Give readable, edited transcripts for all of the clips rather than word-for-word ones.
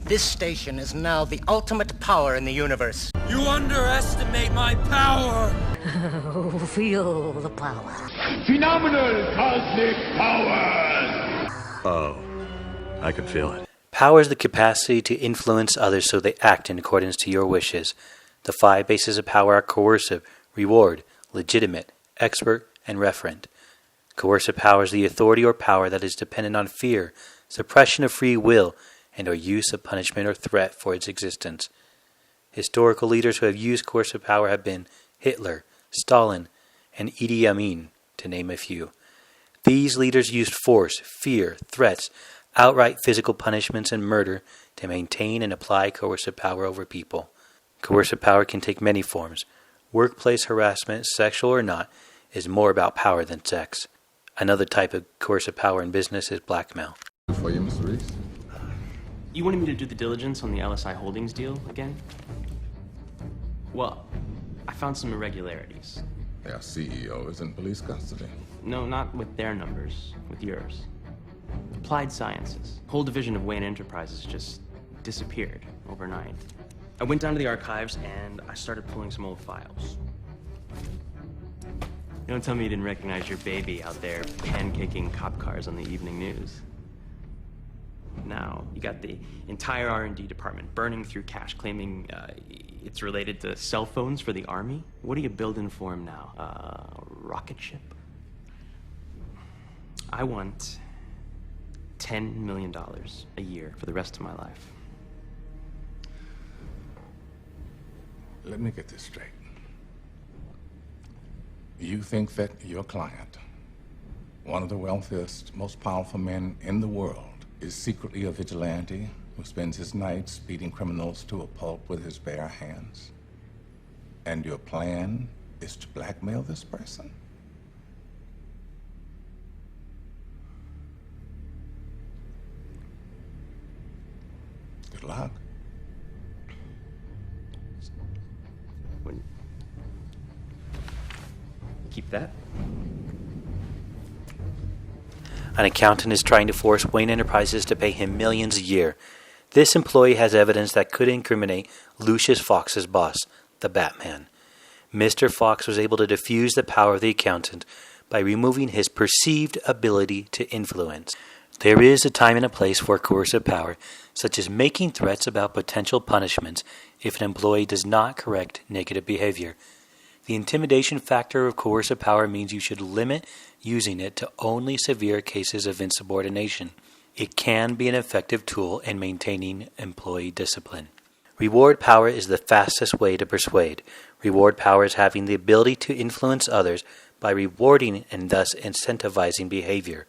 This station is now the ultimate power in the universe. You underestimate my power! Feel the power. Phenomenal cosmic powers! Oh, I can feel it. Power is the capacity to influence others so they act in accordance to your wishes. The 5 bases of power are coercive, reward, legitimate, expert, and referent. Coercive power is the authority or power that is dependent on fear, suppression of free will, and or use of punishment or threat for its existence. Historical leaders who have used coercive power have been Hitler, Stalin, and Idi Amin, to name a few. These leaders used force, fear, threats, outright physical punishments, and murder to maintain and apply coercive power over people. Coercive power can take many forms. Workplace harassment, sexual or not, is more about power than sex. Another type of coercive power in business is blackmail. For you, Mr. Reese? You wanted me to do the diligence on the LSI Holdings deal again? Well, I found some irregularities. Their CEO is in police custody. No, not with their numbers, with yours. Applied Sciences. Whole division of Wayne Enterprises just disappeared overnight. I went down to the archives and I started pulling some old files. Don't tell me you didn't recognize your baby out there pancaking cop cars on the evening news. Now, you got the entire R&D department burning through cash, claiming it's related to cell phones for the Army. What are you building for them now? A rocket ship? I want $10 million a year for the rest of my life. Let me get this straight. You think that your client, one of the wealthiest, most powerful men in the world, is secretly a vigilante who spends his nights beating criminals to a pulp with his bare hands? And your plan is to blackmail this person? Good luck. Keep that. An accountant is trying to force Wayne Enterprises to pay him millions a year. This employee has evidence that could incriminate Lucius Fox's boss, the Batman. Mr. Fox was able to diffuse the power of the accountant by removing his perceived ability to influence. There is a time and a place for coercive power, such as making threats about potential punishments if an employee does not correct negative behavior. The intimidation factor of coercive power means you should limit using it to only severe cases of insubordination. It can be an effective tool in maintaining employee discipline. Reward power is the fastest way to persuade. Reward power is having the ability to influence others by rewarding and thus incentivizing behavior.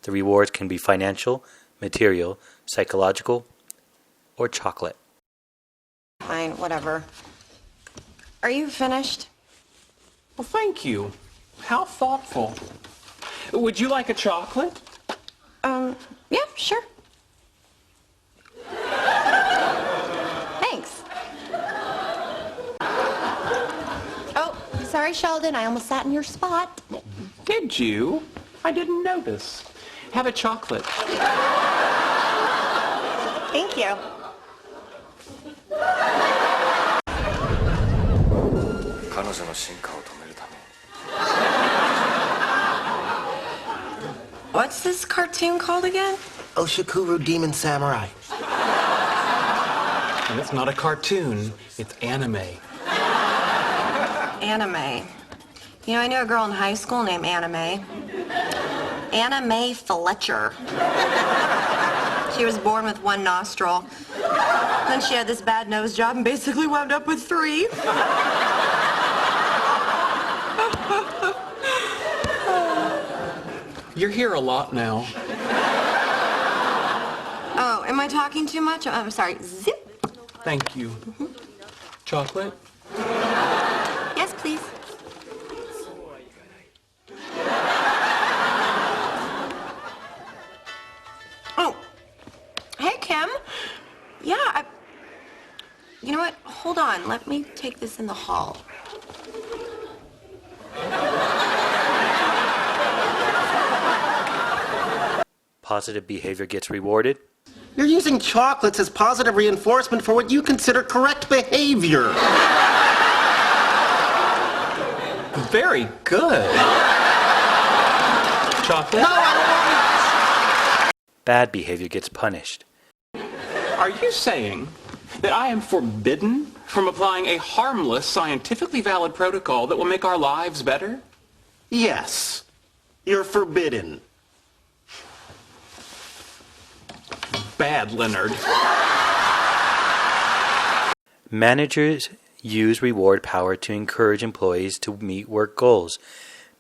The rewards can be financial, material, psychological, or chocolate. Fine, whatever. Are you finished? Well, thank you. How thoughtful. Would you like a chocolate? Yeah, sure. Thanks. Oh, sorry, Sheldon. I almost sat in your spot. Did you? I didn't notice. Have a chocolate. Thank you. What's this cartoon called again? Oshikuru Demon Samurai. And it's not a cartoon, it's anime. Anime. You know, I knew a girl in high school named Anime. Anna Mae Fletcher. She was born with one nostril. Then she had this bad nose job and basically wound up with 3. You're here a lot now. Oh, am I talking too much? I'm sorry. Zip. Thank you. Chocolate? Yes, please. Oh, hey, Kim. Yeah, you know what? Hold on. Let me take this in the hall. Positive behavior gets rewarded, You're using chocolates as positive reinforcement for what you consider correct behavior. Very good. Chocolate? No, I don't want it. Bad behavior gets punished. Are you saying that I am forbidden from applying a harmless, scientifically valid protocol that will make our lives better? Yes, you're forbidden. Bad, Leonard. Managers use reward power to encourage employees to meet work goals.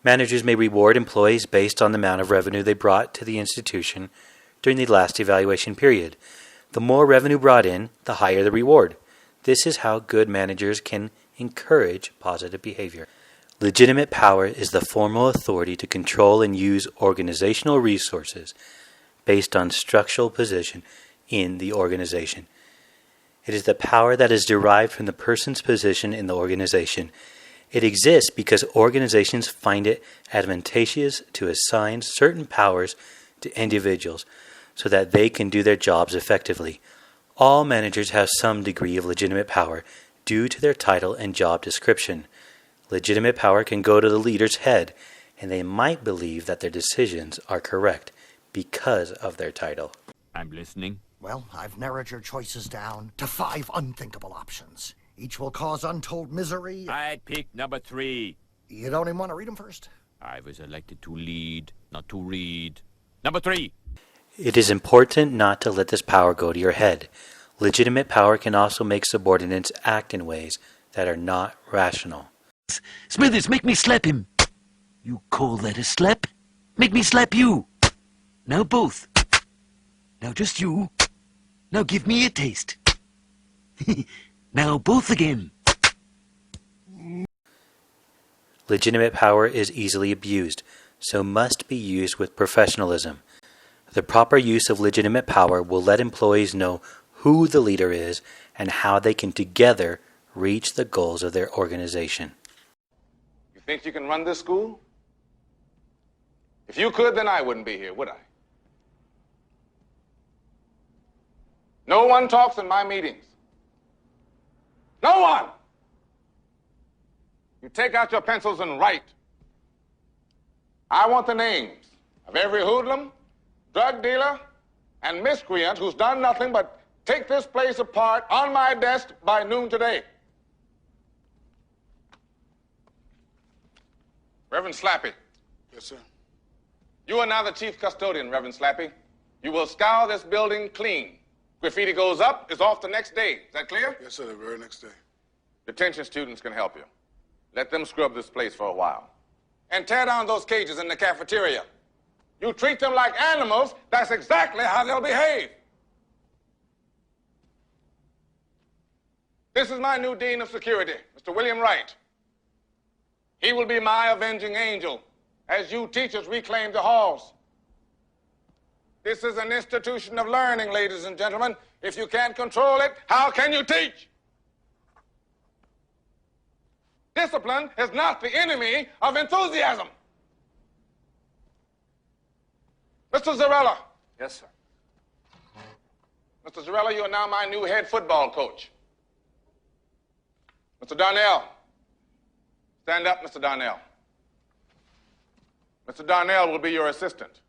Managers may reward employees based on the amount of revenue they brought to the institution during the last evaluation period. The more revenue brought in, the higher the reward. This is how good managers can encourage positive behavior. Legitimate power is the formal authority to control and use organizational resources based on structural position in the organization. It is the power that is derived from the person's position in the organization. It exists because organizations find it advantageous to assign certain powers to individuals so that they can do their jobs effectively. All managers have some degree of legitimate power due to their title and job description. Legitimate power can go to the leader's head, and they might believe that their decisions are correct because of their title. I'm listening. Well, I've narrowed your choices down to 5 unthinkable options. Each will cause untold misery. I'd pick number 3. You don't even want to read them first? I was elected to lead, not to read. Number 3. It is important not to let this power go to your head. Legitimate power can also make subordinates act in ways that are not rational. Smithers, make me slap him. You call that a slap? Make me slap you. Now both. Now just you. Now give me a taste. Now both again. Legitimate power is easily abused, so must be used with professionalism. The proper use of legitimate power will let employees know who the leader is and how they can together reach the goals of their organization. You think you can run this school? If you could, then I wouldn't be here, would I? No one talks in my meetings. No one! You take out your pencils and write. I want the names of every hoodlum, drug dealer, and miscreant who's done nothing but take this place apart on my desk by noon today. Reverend Slappy. Yes, sir. You are now the chief custodian, Reverend Slappy. You will scour this building clean. Graffiti goes up, it's off the next day. Is that clear? Yes, sir, the very next day. Detention students can help you. Let them scrub this place for a while. And tear down those cages in the cafeteria. You treat them like animals, that's exactly how they'll behave. This is my new Dean of Security, Mr. William Wright. He will be my avenging angel as you teachers reclaim the halls. This is an institution of learning, ladies and gentlemen. If you can't control it, how can you teach? Discipline is not the enemy of enthusiasm. Mr. Zarella. Yes, sir. Mr. Zarella, you are now my new head football coach. Mr. Darnell. Stand up, Mr. Darnell. Mr. Darnell will be your assistant.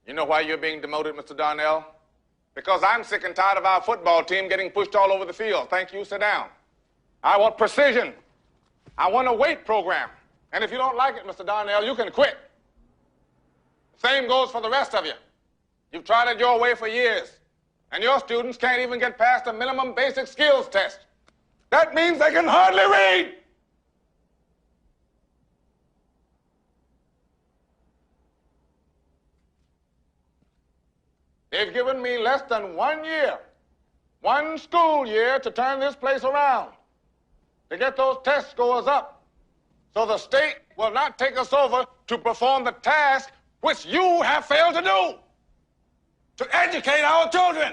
You know why you're being demoted, Mr. Darnell? Because I'm sick and tired of our football team getting pushed all over the field. Thank you, sit down. I want precision. I want a weight program. And if you don't like it, Mr. Darnell, you can quit. Same goes for the rest of you. You've tried it your way for years. And your students can't even get past a minimum basic skills test. That means they can hardly read. They've given me less than 1 year, 1 school year to turn this place around, to get those test scores up, so the state will not take us over to perform the task which you have failed to do, to educate our children.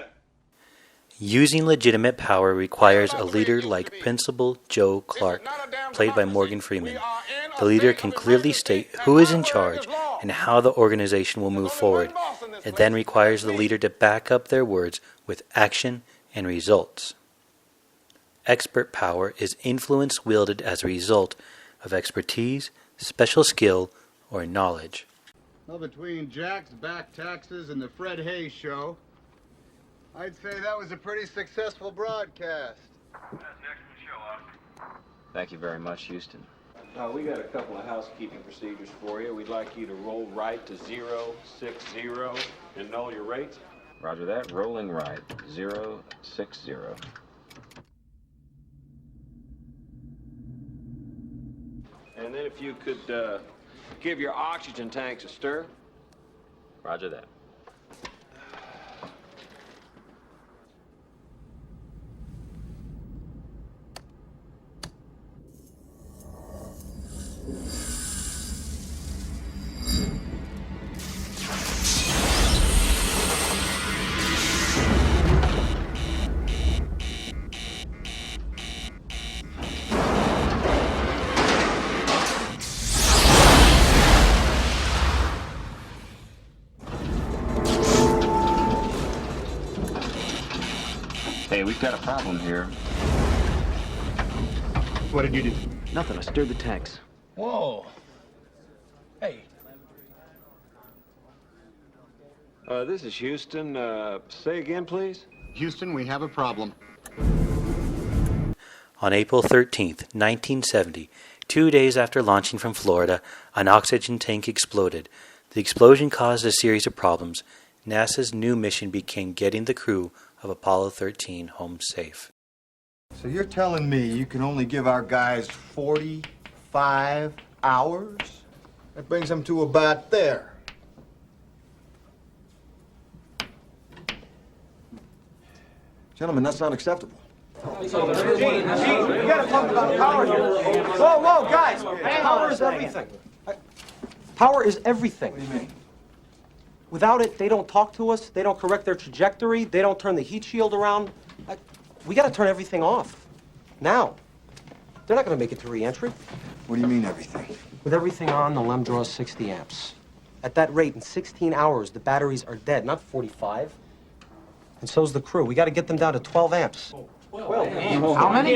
Using legitimate power requires a leader like Principal Joe Clark, played by Morgan Freeman. The leader can clearly state who is in charge and how the organization will move forward. It then requires the leader to back up their words with action and results. Expert power is influence wielded as a result of expertise, special skill, or knowledge. Well, between Jack's back taxes and the Fred Hayes show, I'd say that was a pretty successful broadcast. Thank you very much, Houston. We got a couple of housekeeping procedures for you. We'd like you to roll right to 060 and know your rates. Roger that. Rolling right. 060. And then if you could give your oxygen tanks a stir. Roger that. Hey, we've got a problem here. What did you do? Nothing. I stirred the tanks. Whoa. Hey. This is Houston. Say again, please. Houston, we have a problem. On April 13th, 1970, 2 days after launching from Florida, an oxygen tank exploded. The explosion caused a series of problems. NASA's new mission became getting the crew of Apollo 13 home safe. So you're telling me you can only give our guys 45 hours? That brings them to about there. Gentlemen, that's not acceptable. Gene, we gotta talk about power here. Whoa, guys! Power is everything. Power is everything. What do you mean? Without it, they don't talk to us, they don't correct their trajectory, they don't turn the heat shield around. We gotta turn everything off. Now. They're not gonna make it to re-entry. What do you mean, everything? With everything on, the LEM draws 60 amps. At that rate, in 16 hours, the batteries are dead, not 45. And so's the crew. We gotta get them down to 12 amps. 12 amps? How many?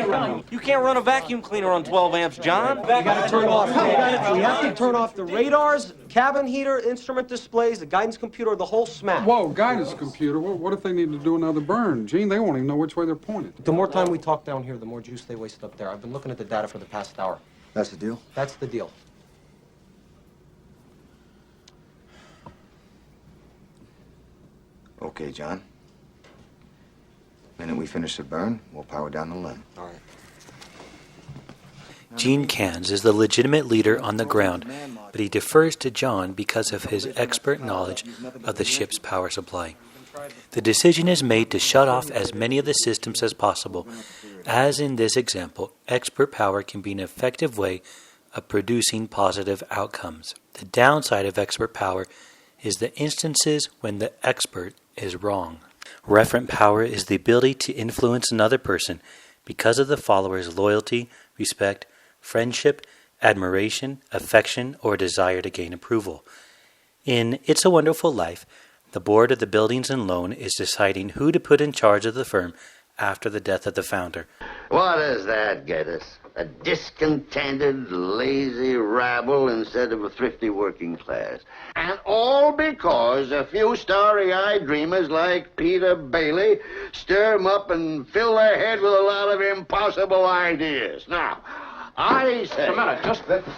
You can't run a vacuum cleaner on 12 amps, John. We gotta turn off. We have to turn off the radars, cabin heater, instrument displays, the guidance computer, the whole smack. Whoa, guidance computer? What if they need to do another burn? Gene, they won't even know which way they're pointed. The more time we talk down here, the more juice they waste up there. I've been looking at the data for the past hour. That's the deal? That's the deal. Okay, John. The minute we finish the burn, we'll power down the LEM. All right. Gene Kans is the legitimate leader on the ground, but he defers to John because of his expert knowledge of the ship's power supply. The decision is made to shut off as many of the systems as possible. As in this example, expert power can be an effective way of producing positive outcomes. The downside of expert power is the instances when the expert is wrong. Referent power is the ability to influence another person because of the follower's loyalty, respect, friendship, admiration, affection, or desire to gain approval. In It's a Wonderful Life, the board of the Buildings and Loan is deciding who to put in charge of the firm after the death of the founder. What does that get us? A discontented, lazy rabble instead of a thrifty working class. And all because a few starry-eyed dreamers like Peter Bailey stir 'em up and fill their head with a lot of impossible ideas. Now, I say... Just a minute,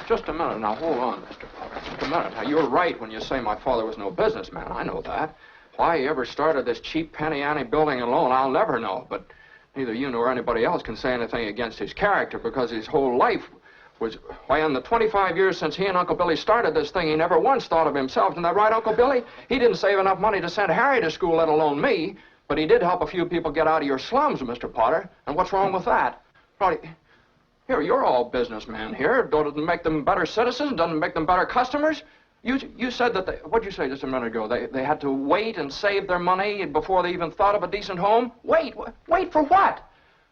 just a minute. Now, hold on, Mr. Potter. Just a minute. Now, you're right when you say my father was no businessman. I know that. Why he ever started this cheap penny ante building and loan, I'll never know. But neither you nor anybody else can say anything against his character because his whole life was... Why, in the 25 years since he and Uncle Billy started this thing, he never once thought of himself. Isn't that right, Uncle Billy? He didn't save enough money to send Harry to school, let alone me. But he did help a few people get out of your slums, Mr. Potter. And what's wrong with that? Probably... Here, you're all businessmen here. Doesn't make them better citizens? Doesn't make them better customers? You said that what'd you say just a minute ago? They had to wait and save their money before they even thought of a decent home? Wait for what?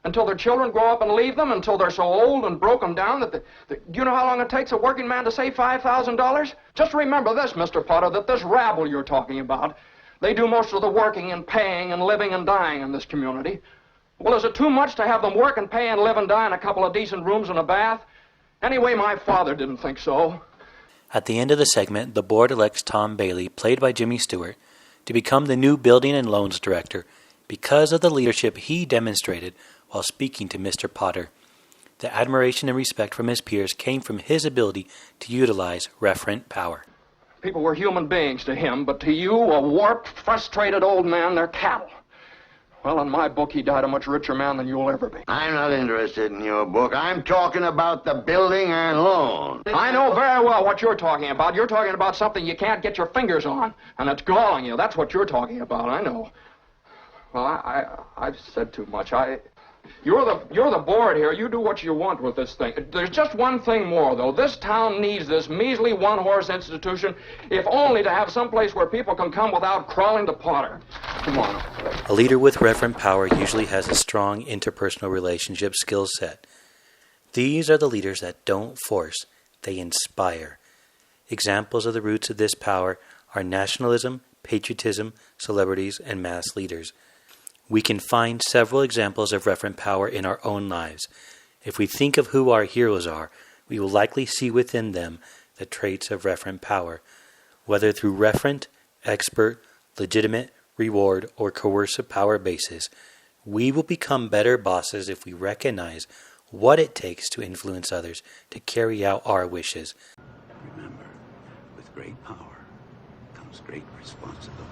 Until their children grow up and leave them? Until they're so old and broken down that do you know how long it takes a working man to save $5,000? Just remember this, Mr. Potter, that this rabble you're talking about, they do most of the working and paying and living and dying in this community. Well, is it too much to have them work and pay and live and die in a couple of decent rooms and a bath? Anyway, my father didn't think so. At the end of the segment, the board elects Tom Bailey, played by Jimmy Stewart, to become the new Building and Loans Director because of the leadership he demonstrated while speaking to Mr. Potter. The admiration and respect from his peers came from his ability to utilize referent power. People were human beings to him, but to you, a warped, frustrated old man, they're cattle. Well, in my book, he died a much richer man than you'll ever be. I'm not interested in your book. I'm talking about the Building and Loan. I know very well what you're talking about. You're talking about something you can't get your fingers on, and it's galling you. That's what you're talking about, I know. Well, I've said too much. You're the board here. You do what you want with this thing. There's just one thing more, though. This town needs this measly one-horse institution, if only to have some place where people can come without crawling to Potter. Come on. A leader with referent power usually has a strong interpersonal relationship skill set. These are the leaders that don't force, they inspire. Examples of the roots of this power are nationalism, patriotism, celebrities, and mass leaders. We can find several examples of referent power in our own lives. If we think of who our heroes are, we will likely see within them the traits of referent power. Whether through referent, expert, legitimate, reward, or coercive power basis, we will become better bosses if we recognize what it takes to influence others to carry out our wishes. Remember, with great power comes great responsibility.